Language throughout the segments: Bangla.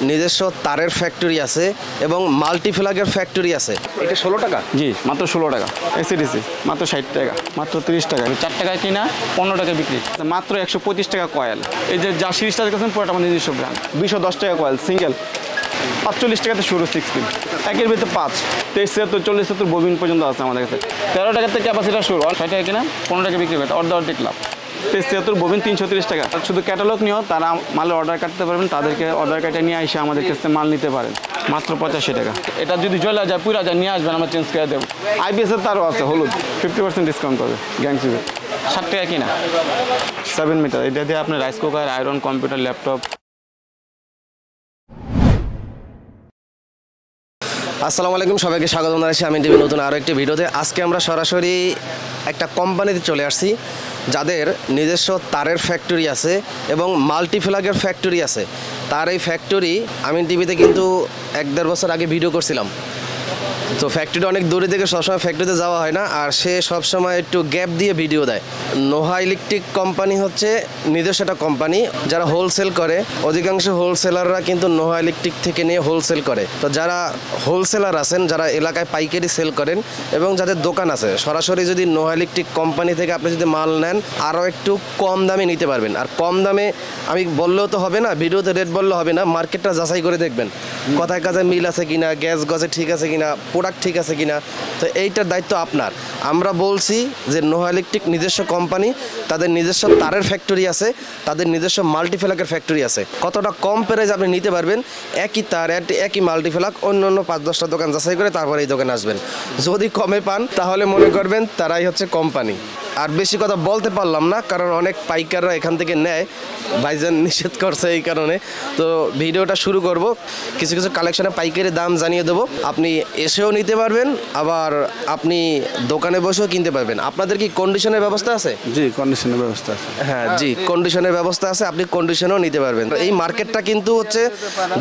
নিজস্ব তারের ফ্যাক্টরি আছে এবং মাল্টিপ্লাগের ফ্যাক্টরি আছে। এটা 16 টাকা? জি, মাত্র 16 টাকা। এসিডিসি মাত্র 60 টাকা, মাত্র 30 টাকা। 4 টাকায় কিনা 15 টাকা বিক্রি, মাত্র 125 টাকা কয়েল। এই যে যা সিরিজটা দেখেছেন পুরোটা আমাদের নিজস্ব ব্র্যান্ড। 210 টাকা কয়েল সিঙ্গেল, 45 টাকাতে শুরু 16, একের ভিতরে 5, 23, 77, 40, 70 ববিন পর্যন্ত আছে আমাদের কাছে। 13 টাকা থেকে ক্যাপাসিটার শুরু, 60 টাকা কিনা 15 টাকা বিক্রি করে, অর্ধেক লাভ। 23, 77 ববিন 330 টাকা। শুধু ক্যাটালগ নিয়েও তারা মালের অর্ডার কাটতে পারবেন, তাদেরকে অর্ডার কাটে নিয়ে এসে আমাদের কাছে মাল নিতে পারেন মাত্র 85 টাকা। এটা যদি জ্বলা যায় পুরা যায় নিয়ে আসবেন, আমরা চেঞ্জ করে দেবো। আইবিএসের তারও আছে হলুদ, 50% ডিসকাউন্ট করবে। গ্যাংসিভের 60 টাকা কিনা, 7 মিটার। এটা দিয়ে আপনি rice cooker, iron, computer, laptop. আসসালামু আলাইকুম, সবাইকে স্বাগত জানাচ্ছি AminTV নতুন আরও একটি ভিডিওতে। আজকে আমরা সরাসরি একটা কোম্পানিতে চলে আসছি যাদের নিজস্ব তারের ফ্যাক্টরি আছে এবং মাল্টিপ্লাগের ফ্যাক্টরি আছে। তার এই ফ্যাক্টরি AminTVতে কিন্তু 1-1.5 বছর আগে ভিডিও করছিলাম। তো ফ্যাক্টরিটা অনেক দূরে থেকে সবসময় ফ্যাক্টরিতে যাওয়া হয় না, আর সে সবসময় একটু গ্যাপ দিয়ে ভিডিও দেয়। নোহা ইলেকট্রিক কোম্পানি হচ্ছে নিজস্ব একটা কোম্পানি যারা হোলসেল করে। অধিকাংশ হোলসেলাররা কিন্তু নোহা ইলেকট্রিক থেকে নিয়ে হোলসেল করে। তো যারা হোলসেলার আছেন, যারা এলাকায় পাইকারি সেল করেন এবং যাদের দোকান আছে, সরাসরি যদি নোহা ইলেকট্রিক কোম্পানি থেকে আপনি যদি মাল নেন আরও একটু কম দামে নিতে পারবেন। আর কম দামে আমি বললেও তো হবে না, ভিডিওতে রেট বললে হবে না, মার্কেটটা যাচাই করে দেখবেন কথায় কাজে মিল আছে কিনা, গ্যাস গজে ঠিক আছে কিনা, প্রোডাক্ট ঠিক আছে কিনা। তো এইটার দায়িত্ব আপনার। আমরা বলছি যে নোহা ইলেকট্রিক নিজস্ব কোম্পানি, তাদের নিজস্ব তারের ফ্যাক্টরি আছে, তাদের নিজস্ব মাল্টিপ্লাগের ফ্যাক্টরি আছে। কতটা কম প্রাইসে আপনি নিতে পারবেন একই তার, একই মাল্টিপ্লাগ অন্য 5-10টা দোকান যাচাই করে তারপরে এই দোকানে আসবেন। যদি কমে পান তাহলে মনে করবেন তারাই হচ্ছে কোম্পানি। আর বেশি কথা বলতে পারলাম না, কারণ অনেক পাইকাররা এখান থেকে নেয়, ভাইজান নিষেধ করছে এই কারণে। তো ভিডিওটা শুরু করব, কিছু কিছু কালেকশনে পাইকারি দাম জানিয়ে দেবো। আপনি এসেও নিতে পারবেন, আবার আপনি দোকানে বসেও কিনতে পারবেন। আপনাদের কি কন্ডিশনের ব্যবস্থা আছে? জি, কন্ডিশনের ব্যবস্থা আছে। হ্যাঁ জি, কন্ডিশনের ব্যবস্থা আছে, আপনি কন্ডিশনেও নিতে পারবেন। এই মার্কেটটা কিন্তু হচ্ছে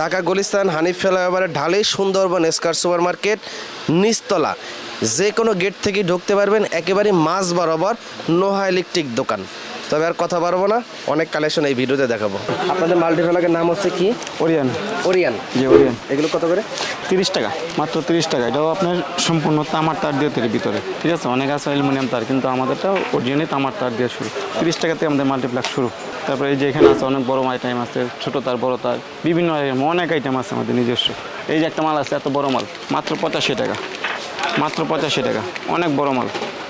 ঢাকা গুলিস্তান হানিফ ফ্লাইওভারের ঢালেই সুন্দরবন স্কার সুপার মার্কেট, নিচতলা। যে কোনো গেট থেকে ঢুকতে পারবেন, একেবারে মাঝ বরাবর নোহা ইলেকট্রিক দোকান। তবে আর কথা পারবো না, অনেক কালেকশন এই ভিডিওতে দেখাবো। আপনাদের মাল্টিপ্লাগের নাম হচ্ছে কি? ওরিয়ান। ওরিয়ান? জি, ওরিয়ান। এগুলো কত করে? 30 টাকা, মাত্র 30 টাকা। এটাও আপনার সম্পূর্ণ তামার তার দিয়ে তৈরি ভিতরে, ঠিক আছে। অনেক আছে অ্যালুমিনিয়াম তার, কিন্তু আমাদেরটা অরিজিনালি তামার তার দিয়ে শুরু। 30 টাকাতে আমাদের মাল্টিপ্লাগ শুরু। তারপরে এই যে এখানে আছে অনেক বড় আইটেম আছে, ছোটো তার, বড় তার, বিভিন্ন আইটেম, অনেক আইটেম আছে আমাদের নিজস্ব। এই যে একটা মাল আছে, এত বড় মাল, মাত্র 85 টাকা, মাত্র 85 টাকা। অনেক বড় মাল,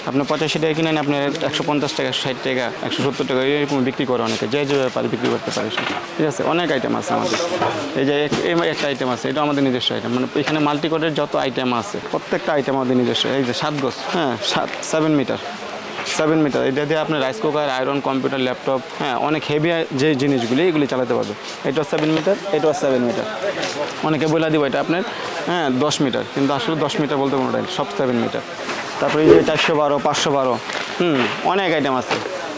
আপনি 85 টাকা কিনেন, আপনি 150 টাকা, 60 টাকা, 170 টাকা এরকম বিক্রি করে অনেকে, যে ব্যাপারে বিক্রি করতে পারে, ঠিক আছে। অনেক আইটেম আছে আমাদের। এই যে একটা আইটেম আছে, এটা আমাদের নিজস্ব আইটেম। মানে এখানে মাল্টিকোডের যত আইটেম আছে প্রত্যেকটা আইটেম আমাদের নিজস্ব। এই যে 7 গজ, হ্যাঁ 7 মিটার, 7 মিটার। এটা দিয়ে আপনি rice cooker, iron, computer, laptop, হ্যাঁ অনেক হেভি যে জিনিসগুলি এগুলি চালাতে পারবে। এটাও 7 মিটার, এটাও 7 মিটার। অনেকে বলে দিব এটা আপনার 10 মিটার, কিন্তু আসলে 10 মিটার বলতে কোনোটাই, সব 7 মিটার। তারপরে এই যে 412, 512, অনেক আইটেম আছে।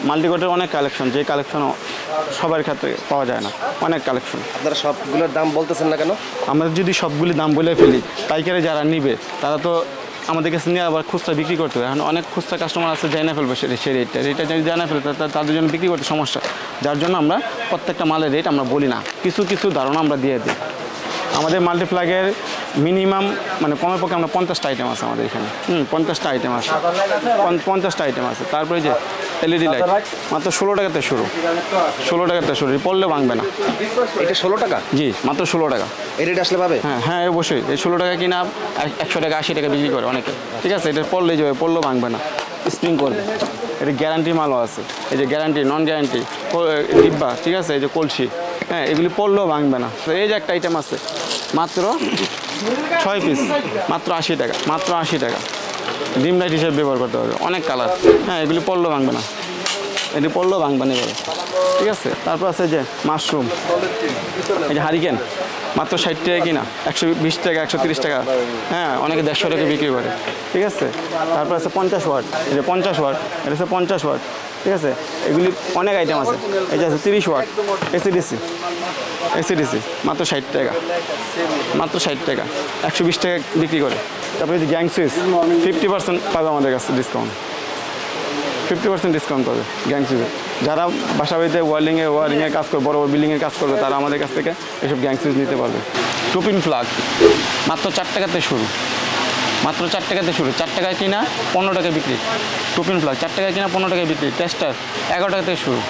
মাল্টিকোডের অনেক কালেকশন, যে কালেকশন সবার ক্ষেত্রে পাওয়া যায় না, অনেক কালেকশন। আপনারা সবগুলোর দাম বলতেছেন না কেন? আমরা যদি সবগুলি দাম বলে ফেলি, পাইকারি যারা নিবে তারা তো আমাদের কাছে নিয়ে আবার খুচরা বিক্রি করতে হবে। এখন অনেক খুচরা কাস্টমার আছে, জানা ফেলবে সেই রেটটা যদি জানা ফেলে তাদের জন্য বিক্রি করতে সমস্যা। যার জন্য আমরা প্রত্যেকটা মালের রেট আমরা বলি না, কিছু কিছু ধারণা আমরা দিয়ে দিই। আমাদের মাল্টিপ্লাগের মিনিমাম মানে কমের পক্ষে আমরা 50টা আইটেম আছে আমাদের এখানে। 50টা আইটেম আছে, 50টা আইটেম আছে। তারপরে যে এলইডি লাইট মাত্র 16 টাকাতে শুরু, 16 টাকাতে শুরু, পড়লে ভাঙবে না। এটা 16 টাকা? জি, মাত্র 16 টাকা। এই রেট আসলে পাবে? হ্যাঁ হ্যাঁ, অবশ্যই। এই 16 টাকা কিনা 100 টাকা, 80 টাকা বিক্রি করে অনেকে, ঠিক আছে। এটা পড়লেই যাবে, পড়লেও ভাঙবে না, স্প্রিং করবে। এটা গ্যারান্টি মালও আছে, এই যে গ্যারান্টি, নন গ্যারান্টি ডিব্বা, ঠিক আছে। এই যে কলসি, হ্যাঁ এগুলি পড়লেও ভাঙবে না। তো এই যে একটা আইটেম আছে মাত্র 6 পিস, মাত্র 80 টাকা, মাত্র 80 টাকা। ডিম লাইট হিসেবে ব্যবহার করতে হবে, অনেক কালার, হ্যাঁ এগুলি পড়লেও ভাঙবে না, এটি পড়লেও ভাঙবে না এবারে, ঠিক আছে। তারপর আছে যে মাশরুম, এই যে হারিকেন, মাত্র 60 টাকা কিনা, 120 টাকা, 130 টাকা, হ্যাঁ অনেকে 150 টাকা বিক্রি করে, ঠিক আছে। তারপর আছে 50 ওয়াট, এই যে 50 ওয়াট, এটা হচ্ছে 50 ওয়াট, ঠিক আছে। এগুলি অনেক আইটেম আছে। এই যে আছে 30 ওয়াট এসিডিসি, এসিডিসি মাত্র 60 টাকা, মাত্র 60 টাকা, 120 টাকা বিক্রি করে। তারপরে যে গ্যাং সুইচ 50% পাবে আমাদের কাছে ডিসকাউন্ট, 50% ডিসকাউন্ট পাবে গ্যাং সুইচে। যারা বাসা বাড়িতে ওয়ারিংয়ের কাজ করবে, বড় বড় বিল্ডিংয়ের কাজ করবে, তারা আমাদের কাছ থেকে এসব গ্যাং সুইচ নিতে পারবে। টুপিন ফ্লাগ মাত্র 4 টাকাতে শুরু, মাত্র 4 টাকাতে শুরু। 4 টাকায় কিনা 15 টাকায় বিক্রি। টুপিন ফ্লাগ 4 টাকায় কিনা 15 টাকায় বিক্রি। টেস্টার 11 টাকা থেকে শুরু।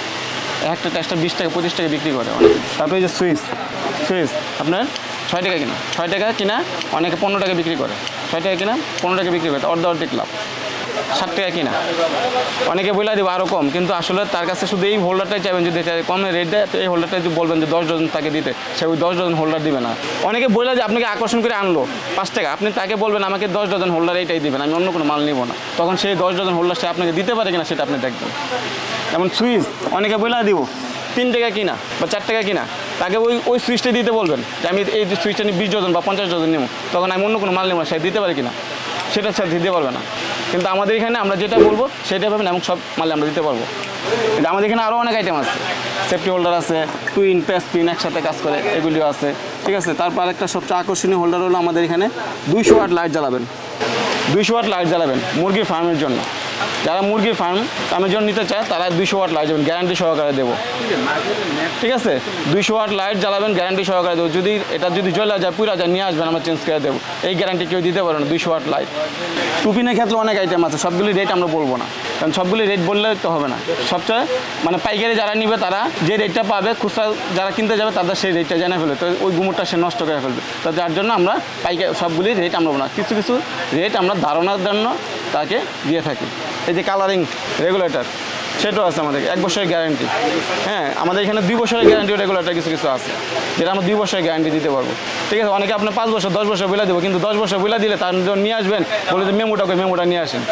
একটা টেস্টার 20 টাকা 25 টাকা বিক্রি করে অনেকে। তারপরে এই যে সুইচ আপনার 6 টাকা কিনা, 6 টাকা কিনা অনেকে 15 টাকা বিক্রি করে। 6 টাকা কিনা 15 টাকা বিক্রি করে, অর্ধেক লাভ। 7 টাকা কিনা, অনেকে বলে দেবো আরও কম, কিন্তু আসলে তার কাছে শুধু এই হোল্ডারটাই চাইবেন। যদি কম রেট দেয়, এই হোল্ডারটা যদি বলবেন যে 10 ডজন তাকে দিতে, সে ওই 10 ডজন হোল্ডার দিবে না। অনেকে বলে যে আপনাকে আকর্ষণ করে আনলো 5 টাকা, আপনি তাকে বলবেন আমাকে 10 ডজন হোল্ডার এইটাই দিবেন, আমি অন্য কোনো মাল নিব না। তখন সেই 10 ডজন হোল্ডার সে আপনাকে দিতে পারে কিনা সেটা আপনি দেখবেন। যেমন সুইচ অনেকে বলে দিব 3 টাকা কিনা বা 4 টাকা কিনা, তাকে ওই সুইচটা দিতে বলবেন যে আমি এই সুইচটা নিয়ে 20 ডজন বা 50 ডজন নেব, তখন আমি অন্য কোনো মাল নেব না, সে দিতে পারে কিনা সেটা সে দিতে পারবে না। কিন্তু আমাদের এখানে আমরা যেটা বলবো সেটাই পাবেন, এবং সব মালে আমরা দিতে পারবো। কিন্তু আমাদের এখানে আরও অনেক আইটেম আছে, সেফটি হোল্ডার আছে, টুইন পেস পিন একসাথে কাজ করে, এগুলিও আছে, ঠিক আছে। তারপর আরেকটা সবচেয়ে আকর্ষণীয় হোল্ডার হলো আমাদের এখানে 200 ওয়াট লাইট জ্বালাবেন। 200 ওয়াট লাইট জ্বালাবেন মুরগির ফার্মের জন্য। যারা মুরগির ফার্মের জন্য নিতে চায় তারা 200 ওয়াট লাইট যাবেন, গ্যারান্টি সহকারে দেবো, ঠিক আছে। 200 ওয়াট লাইট জ্বালাবেন, গ্যারান্টি সহকারে দেবো। যদি এটা যদি জ্বলা যায় পুরা যায় নিয়ে আসবেন, আমরা চেঞ্জ করে দেবো। এই গ্যারান্টি কেউ দিতে পারে না 200 ওয়াট লাইট। টুপিনের ক্ষেত্রে অনেক আইটেম আছে, সবগুলি রেট আমরা বলবো না, কারণ সবগুলি রেট বললে তো হবে না। সবচেয়ে পাইকারি যারা নিবে তারা যে রেটটা পাবে, খুচরা যারা কিনতে যাবে তাদের সেই রেটটা জেনে ফেলবে, তো ওই গুমরটা সে নষ্ট করে ফেলবে। তো যার জন্য আমরা পাইকারি সবগুলি রেট আমরা বলবো না, কিছু কিছু রেট আমরা ধারণার জন্য তাকে দিয়ে থাকি। এই যে কালারিং রেগুলেটর, সেটাও আছে আমাদের 1 বছরের গ্যারান্টি। হ্যাঁ, আমাদের এখানে 2 বছরের গ্যারান্টি রেগুলেটর কিছু কিছু আছে, যেটা আমরা 2 বছরের গ্যারান্টি দিতে পারবো, ঠিক আছে। অনেকে আপনি 5 বছর 10 বছর বলে দেবো, কিন্তু 10 বছর বলে দিলে তার যখন নিয়ে আসবেন বলে যে মেমোটা নিয়ে আসেন,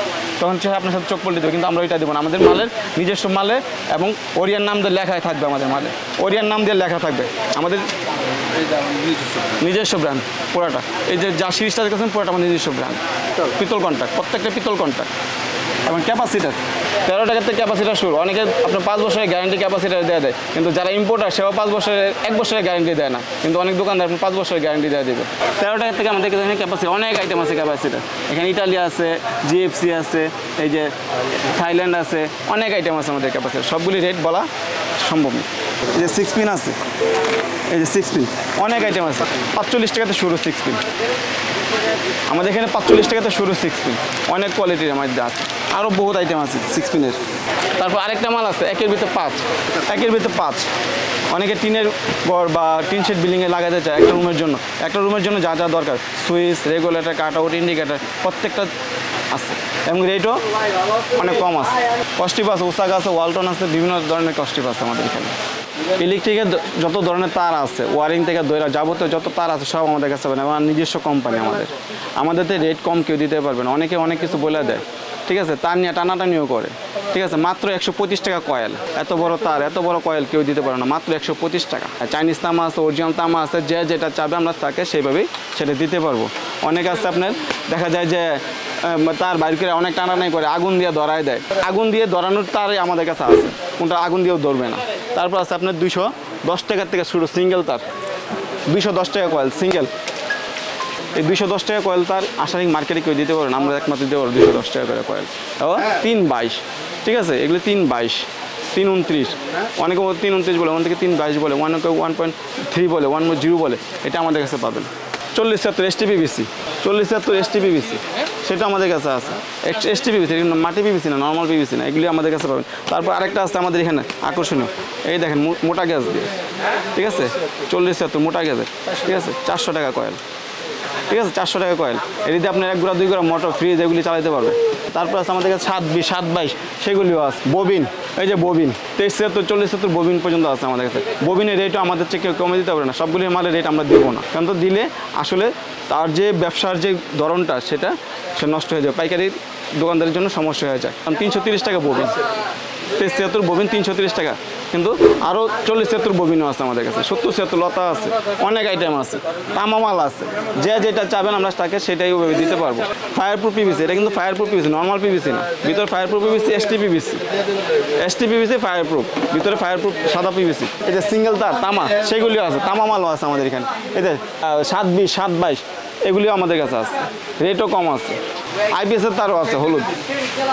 তখন সে আপনার সাথে চোখ পল্টি দেবে, কিন্তু আমরা ওইটা দেবো না। আমাদের মালের নিজস্ব মালে এবং ওরিয়ার নাম দিয়ে লেখাই থাকবে, আমাদের মালে ওরিয়ার নাম দিয়ে লেখা থাকবে, আমাদের নিজস্ব ব্র্যান্ড পুরাটা। এই যে যা সিরিজটা দেখেছেন পুরাটা আমাদের নিজস্ব ব্র্যান্ড। পিতল কন্ট্যাক্ট, প্রত্যেকটা পিতল কন্ট্যাক্ট। এবং ক্যাপাসিটার 13 টাকার থেকে ক্যাপাসিটার শুরু। অনেকে আপনার 5 বছরের গ্যারান্টি ক্যাপাসিটার দেয়, কিন্তু যারা ইম্পোর্টার সেও 1 বছরের গ্যারান্টি দেয় না, কিন্তু অনেক দোকানদার আপনি 5 বছরের গ্যারান্টি দেবে। 13 টাকার থেকে আমাদের এখানে ক্যাপাসিটি অনেক আইটেম আছে ক্যাপাসিটার। এখানে ইটালি আছে, জিএফসি আছে, এই যে থাইল্যান্ড আছে, অনেক আইটেম আছে আমাদের ক্যাপাসিটার, সবগুলি রেট বলা সম্ভব না। এই যে 6 পিন আছে, এই যে 6 পিন অনেক আইটেম আছে। 45 টাকাতে শুরু 6 পিন, আমাদের এখানে 45 টাকাতে শুরু 6 পিন, অনেক কোয়ালিটির আমাদের আছে, আরও বহুত আইটেম আছে 6 পিনের। তারপর আরেকটা মাল আছে 1-এর ভিতরে 5। অনেকে টিনের ঘর বা টিন শেড বিল্ডিংয়ে লাগাতে চায় একটা রুমের জন্য যা যা দরকার, switch, regulator, cut out, indicator প্রত্যেকটা আছে, এবং রেটও অনেক কম আছে। কস্টিপ আছে, ওসাকা আছে, ওয়ালটন আছে, বিভিন্ন ধরনের কস্টিপ আছে আমাদের এখানে। ইলেকট্রিকের যত ধরনের তার আছে, ওয়ারিং থেকে দইরা যাবতীয় যত তার আছে সব আমাদের কাছে পাবেন, এবং নিজস্ব কোম্পানি আমাদের রেট কম কেউ দিতে পারবে না। অনেকে অনেক কিছু বলে দেয়, ঠিক আছে, তার নিয়ে টানাটানিও করে, ঠিক আছে। মাত্র 125 টাকা কয়েল, এত বড় তার, এত বড় কয়েল কেউ দিতে পারে না, মাত্র 125 টাকা। চাইনিজ তামা আছে, অরিজিনাল তামা আছে, যে যেটা চাবে আমরা তাকে সেইভাবেই সেটা দিতে পারবো। অনেক আছে আপনার দেখা যায় যে তার বাইর করে অনেক টানাটানি করে, আগুন দিয়ে ধরায় দেয়, আগুন দিয়ে ধরানোর তারই আমাদের কাছে আছে, কোনটা আগুন দিয়েও ধরবে না। তারপর আছে আপনার 210 টাকার থেকে শুরু সিঙ্গেল তার, 210 টাকা কয়েল সিঙ্গেল। এই 210 টাকা কয়েল তার আশারিং মার্কেটে কেউ দিতে পারবেন, আমরা একমাত্র দিতে পারবো 210 টাকা করে কয়েল। 322, ঠিক আছে, এগুলো 322, 329, অনেকে 329 বলে, 1 থেকে 322 বলে, 1.3 বলে, 1.0 বলে, এটা আমাদের কাছে পাবেন। 40-70 STPVC, 40-70 STPVC, সেটা আমাদের কাছে আছে। STPVC মাটি পিভিসি না, নর্মাল পিভিসি না, এগুলি আমাদের কাছে পাবেন। তারপর আরেকটা আছে আমাদের এখানে আকর্ষণীয়, এই দেখেন মোটা গ্যাস দিয়ে, ঠিক আছে, 40-70 মোটা গ্যাসের, ঠিক আছে, 400 টাকা কয়েল, ঠিক আছে, 400 টাকা কয়েল। এটিতে আপনার 1 গুঁড়া 2 গুঁড়া মোটর ফ্রিজ এগুলি চালাতে পারবে। তারপর আছে আমাদের কাছে 7-20, সেগুলিও আছে। ববিন, এই যে ববিন 23-70, 40-70 ববিন পর্যন্ত আছে আমাদের কাছে। ববিনের রেটও আমাদের চেয়ে কেউ কমে দিতে পারে না, সবগুলির মালের রেট আমরা দেবো না, কারণ তো দিলে আসলে তার যে ব্যবসার যে ধরনটা সেটা সে নষ্ট হয়ে যায়, পাইকারি দোকানদারের জন্য সমস্যা হয়ে যায়। কারণ 330 টাকা ববিন, 73 ববিন 330 টাকা, কিন্তু আরও 40-70 ববিনও আছে আমাদের কাছে, 70-70 লতা আছে, অনেক আইটেম আছে, তামা মাল আছে, যে যেটা চাবেন আমরা তাকে সেটাই দিতে পারবো। ফায়ার প্রুফ পিভিসি, এটা কিন্তু fire proof PVC, normal PVC না, ভিতরে fire proof PVC, STPVC fire proof, ভিতরে ফায়ার প্রুফ সাদা পিভিসি। এই যে সিঙ্গেল তার তামা, সেগুলিও আছে, তামা মালও আছে আমাদের এখানে। এই যে 7-20, 7-22 এগুলিও আমাদের কাছে আছে, রেটও কম আছে। আইপিএসের তারও আছে হলুদ,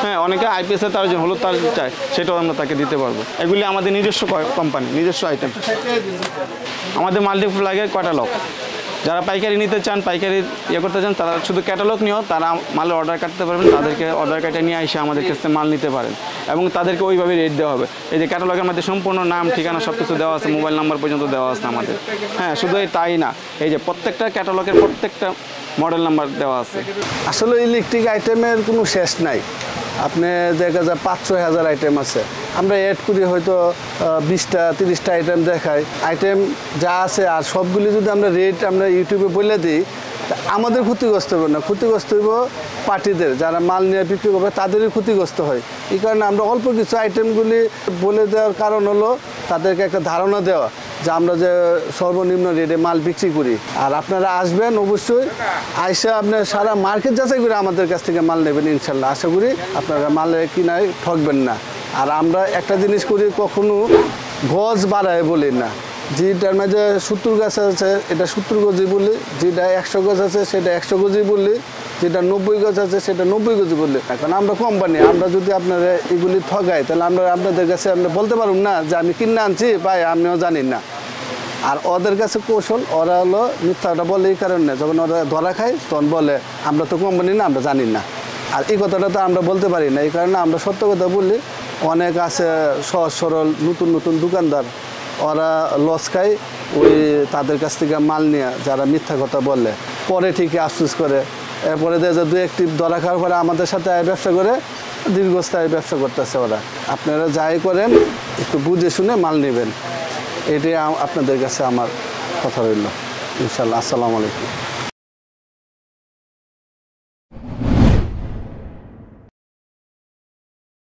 হ্যাঁ অনেকে আইপিএসের তার যে হলুদ তার চায় সেটাও আমরা তাকে দিতে পারবো। এগুলি আমাদের নিজস্ব কোম্পানি, নিজস্ব আইটেম। আমাদের মাল্টিপ্লাগের ক্যাটালগ, যারা পাইকারি নিতে চান, পাইকারি করতে চান, তারা শুধু ক্যাটালগ নিয়েও তারা মালের অর্ডার কাটতে পারবেন, তাদেরকে অর্ডার কাটে নিয়ে এসে আমাদের কাছে মাল নিতে পারেন এবং তাদেরকে ওইভাবে রেট দেওয়া হবে। এই যে ক্যাটালগের মধ্যে সম্পূর্ণ নাম, ঠিকানা সব কিছু দেওয়া আছে, মোবাইল নাম্বার পর্যন্ত দেওয়া আছে আমাদের। হ্যাঁ, শুধু তাই না, এই যে প্রত্যেকটা ক্যাটালগের প্রত্যেকটা মডেল নাম্বার দেওয়া আছে। আসলে ইলেকট্রিক আইটেমের কোনো শেষ নাই, আপনি দেখা যায় 5-6 হাজার আইটেম আছে। আমরা অ্যাড করি হয়তো 20-30টা আইটেম দেখাই, আইটেম যা আছে আর সবগুলি যদি আমরা রেট আমরা ইউটিউবে বলে দিই, আমাদের ক্ষতিগ্রস্ত হবে না, ক্ষতিগ্রস্ত হইব পার্টিদের, যারা মাল নিয়ে বিক্রি করবে তাদেরই ক্ষতিগ্রস্ত হয়। এই কারণে আমরা অল্প কিছু আইটেমগুলি বলে দেওয়ার কারণ হলো তাদেরকে একটা ধারণা দেওয়া যে আমরা যে সর্বনিম্ন রেটে মাল বিক্রি করি। আর আপনারা আসবেন অবশ্যই, আইসা আপনার সারা মার্কেট যাচাই করে আমাদের কাছ থেকে মাল নেবেন ইনশাল্লাহ। আশা করি আপনারা মালে কিনায় ঠকবেন না। আর আমরা একটা জিনিস করি, কখনো গজ বাড়ায় বলি না, যেটার মাঝে 70 গাছ আছে এটা 70 গজি বলি, যেটা 100 গজ আছে সেটা 100 গজি বললি, যেটা 90 গজ আছে সেটা 90 গজি বললি। কারণ আমরা কোম্পানি, আমরা যদি আপনারা এগুলি ঠগাই তাহলে আমরা আপনাদের কাছে আমরা বলতে পারব না যে আমি কিনে আনছি ভাই, আমিও জানি না। আর ওদের কাছে কৌশল, ওরা হলো মিথ্যাটা বলে এই কারণে, যখন ওরা ধরা খায় তখন বলে আমরা তো কোম্পানি না, আমরা জানি না। আর এই কথাটা তো আমরা বলতে পারি না, এই কারণে আমরা সত্য কথা বলি। অনেক আছে সহজ সরল নতুন নতুন দোকানদার, ওরা লস খায় ওই তাদের কাছ থেকে মাল নিয়ে, যারা মিথ্যা কথা বলে পরে ঠিকই আফসোস করে। এরপরে দেখা যায় 2-1 টিপ ধরা খাওয়ার পরে আমাদের সাথে ব্যবসা করে দীর্ঘস্থায়ী ব্যবসা করতেছে ওরা। আপনারা যাই করেন একটু বুঝে শুনে মাল নেবেন, এটাই আপনাদের কাছে আমার কথা রইল ইনশাল্লাহ। আসসালামু আলাইকুম।